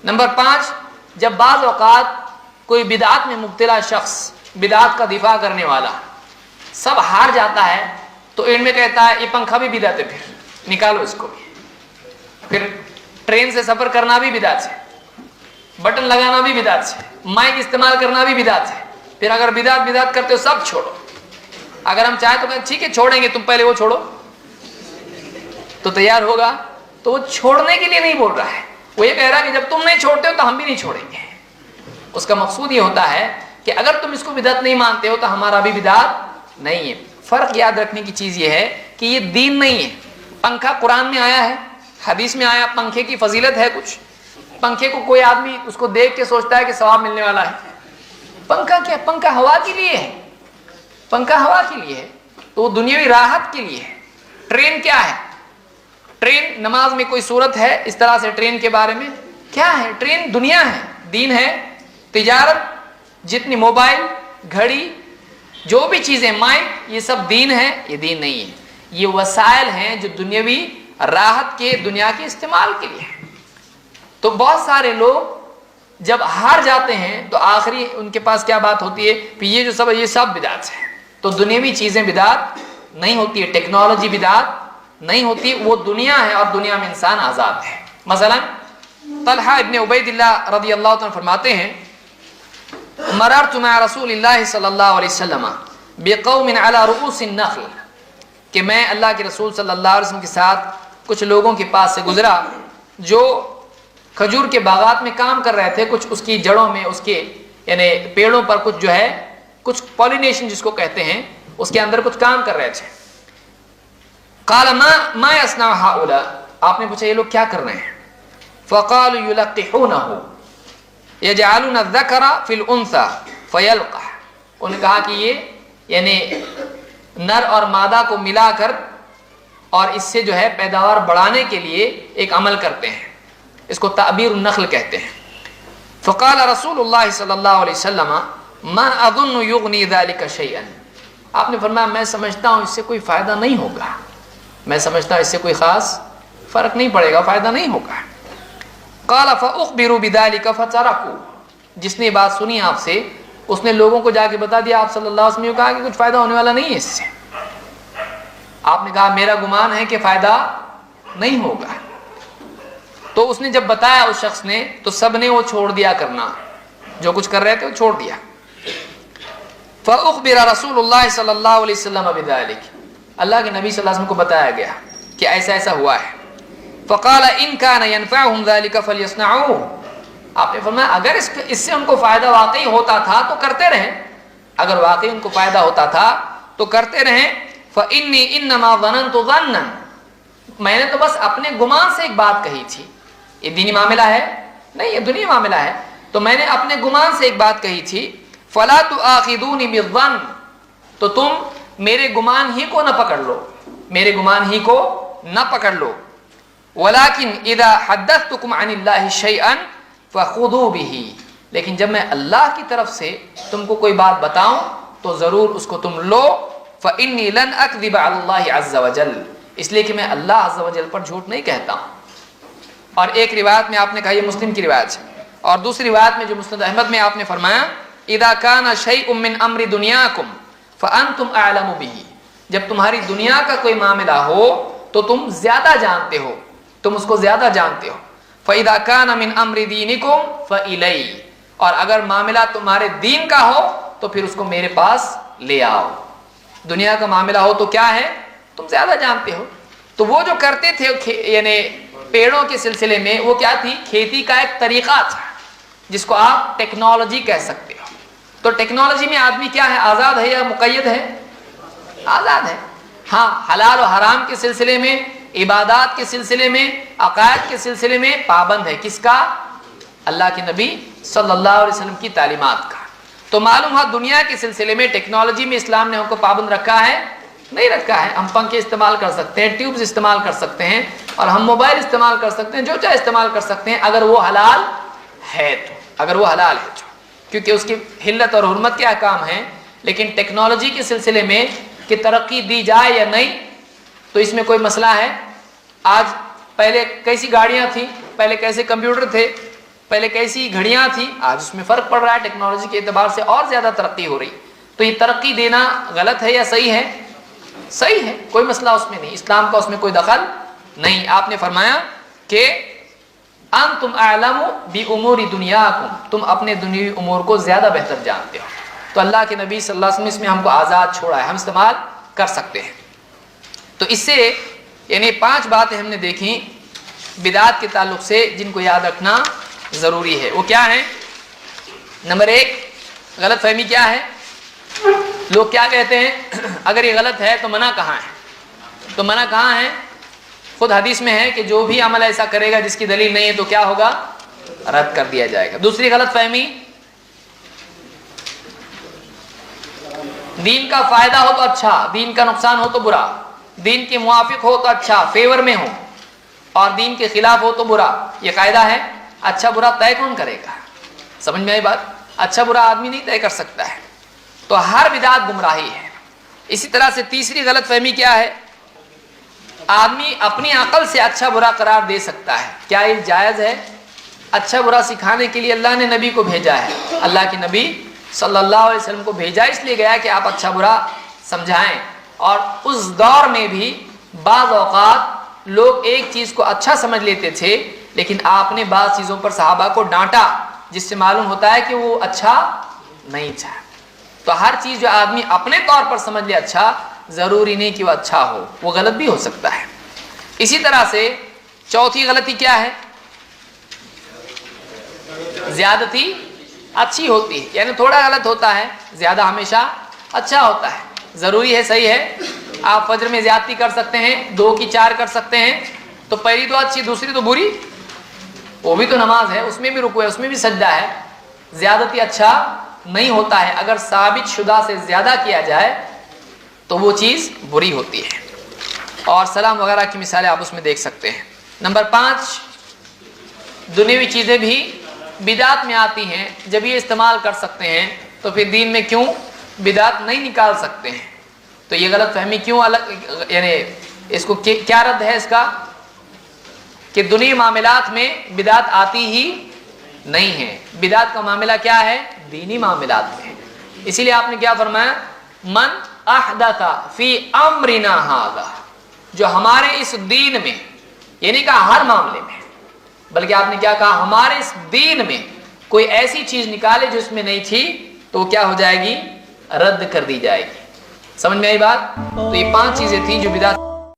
Number 5، جب بعض اوقات کوئی بدعت میں مبتلا شخص، بدعت کا دفاع کرنے والا سب ہار جاتا ہے تو اینڈ میں کہتا ہے یہ پنکھا بھی بدعت ہے، پھر نکالو اس کو بھی، پھر ٹرین سے سفر کرنا بھی بدعت ہے، بٹن لگانا بھی بدعت ہے، مائک استعمال کرنا بھی بدعت ہے، پھر اگر بدعت کرتے ہو سب چھوڑو۔ اگر ہم چاہیں تو کہیں ٹھیک ہے چھوڑیں گے، تم پہلے وہ چھوڑو، تو تیار ہوگا؟ تو وہ چھوڑنے کے لیے نہیں بول رہا ہے، وہ یہ کہہ رہا ہے کہ جب تم نہیں چھوڑتے ہو تو ہم بھی نہیں چھوڑیں گے۔ اس کا مقصود یہ ہوتا ہے کہ اگر تم اس کو بدعت نہیں مانتے ہو تو ہمارا بھی بدعت نہیں ہے۔ فرق یاد رکھنے کی چیز یہ ہے کہ یہ دین نہیں ہے۔ پنکھا قرآن میں آیا ہے، حدیث میں آیا، پنکھے کی فضیلت ہے کچھ، پنکھے کو کوئی آدمی اس کو دیکھ کے سوچتا ہے کہ ثواب ملنے والا ہے۔ پنکھا کیا؟ پنکھا ہوا کے لیے ہے، پنکھا ہوا کے لیے ہے، تو وہ دنیاوی راحت کے لیے ہے۔ ٹرین کیا ہے؟ ٹرین نماز میں کوئی صورت ہے اس طرح سے ٹرین کے بارے میں؟ کیا ہے؟ ٹرین دنیا ہے، دین ہے، تجارت، جتنی موبائل، گھڑی، جو بھی چیزیں، مائک، یہ سب دین ہے؟ یہ دین نہیں ہے، یہ وسائل ہیں جو دنیاوی راحت کے، دنیا کے استعمال کے لیے ہیں۔ تو بہت سارے لوگ جب ہار جاتے ہیں تو آخری ان کے پاس کیا بات ہوتی ہے کہ یہ جو سب ہے یہ سب بدعت ہے۔ تو دنیاوی چیزیں بدعت نہیں ہوتی ہے، ٹیکنالوجی بدعت نہیں ہوتی، وہ دنیا ہے اور دنیا میں انسان آزاد ہے۔ مثلا طلحہ ابن عبید اللہ رضی اللہ عنہ فرماتے ہیں مررت مع رسول اللہ صلی اللہ علیہ وسلم بقوم علی رؤوس النخل، کہ میں اللہ کے رسول صلی اللہ علیہ وسلم کے ساتھ کچھ لوگوں کے پاس سے گزرا جو کھجور کے باغات میں کام کر رہے تھے، کچھ اس کی جڑوں میں، اس کے یعنی پیڑوں پر کچھ جو ہے کچھ پولینیشن جس کو کہتے ہیں اس کے اندر کچھ کام کر رہے تھے۔ قال ما يصنع هؤلاء، آپ نے پوچھا یہ لوگ کیا کر رہے ہیں؟ فقالوا يلقحونه يجعلون الذكر في الانثى فيلقح، انہوں نے کہا کہ یہ یعنی نر اور مادہ کو ملا کر اور اس سے جو ہے پیداوار بڑھانے کے لیے ایک عمل کرتے ہیں، اس کو تعبیر النخل کہتے ہیں۔ فقال رسول اللہ صلی اللہ علیہ وسلم ما اظن یغنی ذلك شیئا، آپ نے فرمایا میں سمجھتا ہوں اس سے کوئی فائدہ نہیں ہوگا، میں سمجھتا ہوں اس سے کوئی خاص فرق نہیں پڑے گا، فائدہ نہیں ہوگا۔ قال فاخبروا بذلك فتركوا، جس نے بات سنی آپ سے اس نے لوگوں کو جا کے بتا دیا، آپ صلی اللہ علیہ وسلم نے کہا کہ کچھ فائدہ ہونے والا نہیں ہے اس سے۔ آپ نے کہا میرا گمان ہے کہ فائدہ نہیں ہوگا، تو اس نے جب بتایا اس شخص نے تو سب نے وہ چھوڑ دیا کرنا، جو کچھ کر رہے تھے وہ چھوڑ دیا۔ فاخبر رسول اللہ صلی اللہ علیہ وسلم بذلك، اللہ کے نبی صلی اللہ علیہ وسلم کو بتایا گیا کہ ایسا ایسا ہوا ہے۔ فقال ان كان ينفعهم ذلك فليصنعوه، آپ نے فرمایا اگر اس سے ان کو فائدہ واقعی ہوتا تھا تو کرتے رہیں، اگر واقعی ان کو فائدہ ہوتا تھا تو کرتے رہیں۔ فإني انما ظننت ظنا، میں نے تو بس اپنے گمان سے ایک بات کہی تھی، یہ دینی معاملہ ہے نہیں، یہ دنیا معاملہ ہے، تو میں نے اپنے گمان سے ایک بات کہی تھی۔ فلا تؤاخذوني بالظن، تو تم میرے گمان ہی کو نہ پکڑ لو، میرے گمان ہی کو نہ پکڑ لو۔ ولكن اذا حدثتكم عن الله شيئا فخذوا به، لیکن جب میں اللہ کی طرف سے تم کو کوئی بات بتاؤں تو ضرور اس کو تم لو۔ فإني لن أكذب على الله عز وجل، اس لیے کہ میں اللہ عز وجل پر جھوٹ نہیں کہتا ہوں۔ اور ایک روایت میں آپ نے کہا، یہ مسلم کی روایت ہے، اور دوسری روایت میں جو مسند احمد میں آپ نے فرمایا اذا كان شيء من امر دنياكم فانتم اعلم به، جب تمہاری دنیا کا کوئی معاملہ ہو تو تم زیادہ جانتے ہو، تم اس کو زیادہ جانتے ہو۔ فاذا كان من امر دينكم فإلي، اور اگر معاملہ تمہارے دین کا ہو تو پھر اس کو میرے پاس لے آؤ۔ دنیا کا معاملہ ہو تو کیا ہے، تم زیادہ جانتے ہو۔ تو وہ جو کرتے تھے یعنی پیڑوں کے سلسلے میں، وہ کیا تھی، کھیتی کا ایک طریقہ تھا جس کو آپ ٹیکنالوجی کہہ سکتے ہو۔ تو ٹیکنالوجی میں آدمی کیا ہے، آزاد ہے یا مقید ہے؟ آزاد ہے۔ ہاں حلال و حرام کے سلسلے میں، عبادات کے سلسلے میں، عقائد کے سلسلے میں پابند ہے، کس کا؟ اللہ کے نبی صلی اللہ علیہ وسلم کی تعلیمات کا۔ تو معلوم ہے دنیا کے سلسلے میں ٹیکنالوجی میں اسلام نے ہم کو پابند رکھا ہے؟ نہیں رکھا ہے۔ ہم پنکھے استعمال کر سکتے ہیں، ٹیوبز استعمال کر سکتے ہیں، اور ہم موبائل استعمال کر سکتے ہیں، جو چاہے استعمال کر سکتے ہیں اگر وہ حلال ہے تو، اگر وہ حلال ہے تو، کیونکہ اس کی حلت اور حرمت کے احکام ہیں۔ لیکن ٹیکنالوجی کے سلسلے میں کہ ترقی دی جائے یا نہیں، تو اس میں کوئی مسئلہ ہے۔ آج پہلے کیسی گاڑیاں تھیں، پہلے کیسے کمپیوٹر تھے، پہلے کیسی گھڑیاں تھی، آج اس میں فرق پڑ رہا ہے، ٹیکنالوجی کے اعتبار سے اور زیادہ ترقی ہو رہی. تو یہ ترقی دینا غلط ہے یا صحیح ہے؟ صحیح ہے، کوئی مسئلہ اس میں نہیں، اسلام کا اس میں کوئی دخل نہیں. آپ نے فرمایا کہ انتم اعلم بامور دنیاکم، تم اپنے دنیوی امور کو زیادہ بہتر جانتے ہو. تو اللہ کے نبی صلی اللہ علیہ وسلم اس میں ہم کو آزاد چھوڑا ہے، ہم استعمال کر سکتے ہیں. تو اس سے یعنی 5 باتیں ہم نے دیکھی بدعات کے تعلق سے جن کو یاد رکھنا ضروری ہے. وہ کیا ہے؟ نمبر 1 غلط فہمی کیا ہے؟ لوگ کیا کہتے ہیں اگر یہ غلط ہے تو منع کہاں ہے؟ تو منع کہاں ہے؟ خود حدیث میں ہے کہ جو بھی عمل ایسا کرے گا جس کی دلیل نہیں ہے تو کیا ہوگا؟ رد کر دیا جائے گا. دوسری غلط فہمی، دین کا فائدہ ہو تو اچھا، دین کا نقصان ہو تو برا، دین کے موافق ہو تو اچھا، فیور میں ہو، اور دین کے خلاف ہو تو برا. یہ قاعدہ ہے. اچھا برا طے کون کرے گا؟ سمجھ میں آئی بات؟ اچھا برا آدمی نہیں طے کر سکتا ہے. تو ہر بدعت گمراہی ہے. اسی طرح سے تیسری غلط فہمی کیا ہے؟ آدمی اپنی عقل سے اچھا برا قرار دے سکتا ہے. کیا یہ جائز ہے؟ اچھا برا سکھانے کے لیے اللہ نے نبی کو بھیجا ہے. اللہ کے نبی صلی اللہ علیہ وسلم کو بھیجا اس لیے گیا کہ آپ اچھا برا سمجھائیں. اور اس دور میں بھی بعض اوقات لوگ ایک چیز کو اچھا سمجھ لیتے تھے، لیکن آپ نے بعض چیزوں پر صحابہ کو ڈانٹا جس سے معلوم ہوتا ہے کہ وہ اچھا نہیں تھا. تو ہر چیز جو آدمی اپنے طور پر سمجھ لے اچھا، ضروری نہیں کہ وہ اچھا ہو، وہ غلط بھی ہو سکتا ہے. اسی طرح سے چوتھی غلطی کیا ہے؟ زیادتی اچھی ہوتی ہے، یعنی تھوڑا غلط ہوتا ہے، زیادہ ہمیشہ اچھا ہوتا ہے. ضروری ہے، صحیح ہے. آپ فجر میں زیادتی کر سکتے ہیں، 2 کی 4 کر سکتے ہیں، تو پہلی تو اچھی دوسری تو بری. وہ بھی تو نماز ہے، اس میں بھی رکوع ہے، اس میں بھی سجدہ ہے. زیادتی اچھا نہیں ہوتا ہے. اگر ثابت شدہ سے زیادہ کیا جائے تو وہ چیز بری ہوتی ہے. اور سلام وغیرہ کی مثالیں آپ اس میں دیکھ سکتے ہیں. نمبر 5 دنیوی چیزیں بھی بدعت میں آتی ہیں. جب یہ استعمال کر سکتے ہیں تو پھر دین میں کیوں بدعت نہیں نکال سکتے ہیں؟ تو یہ غلط فہمی کیوں الگ، یعنی اس کو کیا رد ہے اس کا کہ دنیوی معاملات میں بدعت آتی ہی نہیں ہے. بدعت کا معاملہ کیا ہے؟ دینی معاملات میں. اسی لیے آپ نے کیا فرمایا؟ من احدث فی امرنا ھذا، جو ہمارے اس دین میں، یہ نہیں کہا ہر معاملے میں، بلکہ آپ نے کیا کہا؟ ہمارے اس دین میں کوئی ایسی چیز نکالے جو اس میں نہیں تھی تو وہ کیا ہو جائے گی؟ رد کر دی جائے گی. سمجھ میں آئی بات؟ تو یہ 5 چیزیں تھیں جو بدعت